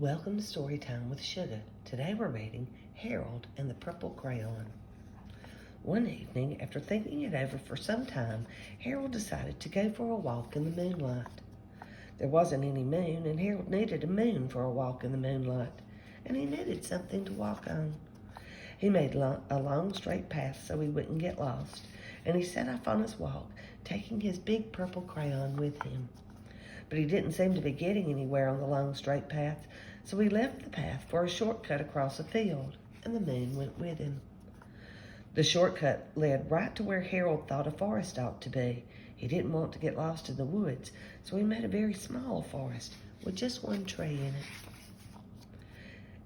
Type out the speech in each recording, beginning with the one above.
Welcome to Storytime with Sugar. Today we're reading Harold and the Purple Crayon. One evening, after thinking it over for some time, Harold decided to go for a walk in the moonlight. There wasn't any moon, and Harold needed a moon for a walk in the moonlight, and he needed something to walk on. He made a long straight path so he wouldn't get lost, and he set off on his walk, taking his big purple crayon with him. But he didn't seem to be getting anywhere on the long straight path, so he left the path for a shortcut across a field, and the moon went with him. The shortcut led right to where Harold thought a forest ought to be. He didn't want to get lost in the woods, so he made a very small forest with just one tree in it.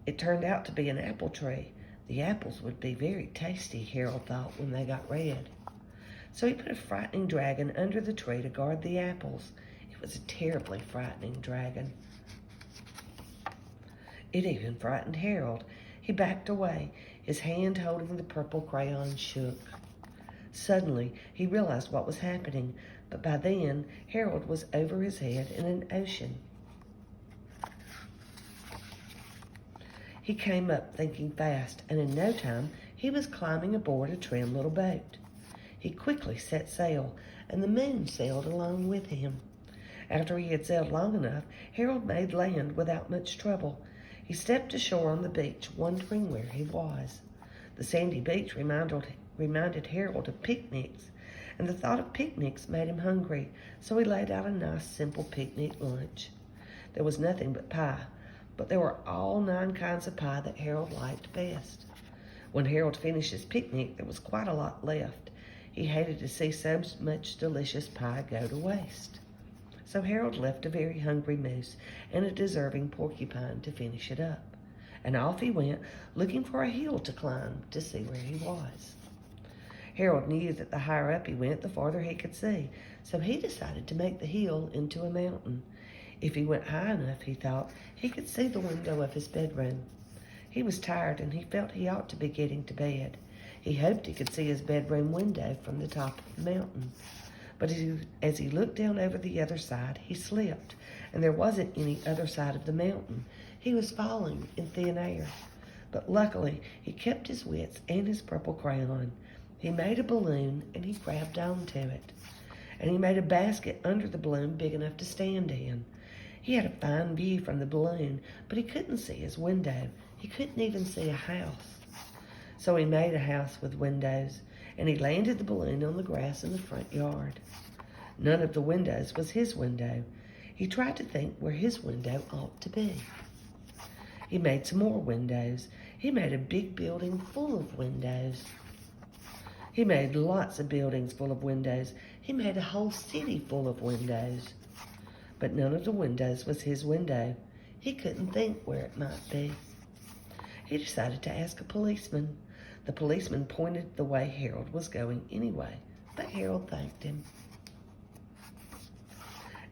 It turned out to be an apple tree. The apples would be very tasty, Harold thought, when they got red. So he put a frightening dragon under the tree to guard the apples. It was a terribly frightening dragon. It even frightened Harold. He backed away. His hand holding the purple crayon shook. Suddenly, he realized what was happening, but by then, Harold was over his head in an ocean. He came up thinking fast, and in no time, he was climbing aboard a trim little boat. He quickly set sail, and the moon sailed along with him. After he had sailed long enough, Harold made land without much trouble. He stepped ashore on the beach, wondering where he was. The sandy beach reminded Harold of picnics, and the thought of picnics made him hungry, so he laid out a nice, simple picnic lunch. There was nothing but pie, but there were all 9 kinds of pie that Harold liked best. When Harold finished his picnic, there was quite a lot left. He hated to see so much delicious pie go to waste. So Harold left a very hungry moose and a deserving porcupine to finish it up. And off he went, looking for a hill to climb to see where he was. Harold knew that the higher up he went, the farther he could see, so he decided to make the hill into a mountain. If he went high enough, he thought, he could see the window of his bedroom. He was tired, and he felt he ought to be getting to bed. He hoped he could see his bedroom window from the top of the mountain. But as he looked down over the other side, he slipped, and there wasn't any other side of the mountain. He was falling in thin air. But luckily, he kept his wits and his purple crayon. He made a balloon, and he grabbed onto it. And he made a basket under the balloon big enough to stand in. He had a fine view from the balloon, but he couldn't see his window. He couldn't even see a house. So he made a house with windows, and he landed the balloon on the grass in the front yard. None of the windows was his window. He tried to think where his window ought to be. He made some more windows. He made a big building full of windows. He made lots of buildings full of windows. He made a whole city full of windows. But none of the windows was his window. He couldn't think where it might be. He decided to ask a policeman. The policeman pointed the way Harold was going anyway, but Harold thanked him.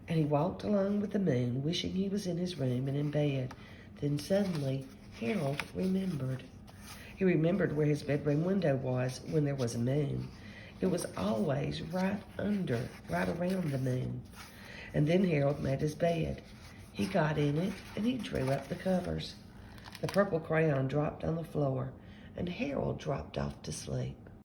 And he walked along with the moon, wishing he was in his room and in bed. Then suddenly, Harold remembered. He remembered where his bedroom window was when there was a moon. It was always right around the moon. And then Harold made his bed. He got in it, and he drew up the covers. The purple crayon dropped on the floor, and Harold dropped off to sleep.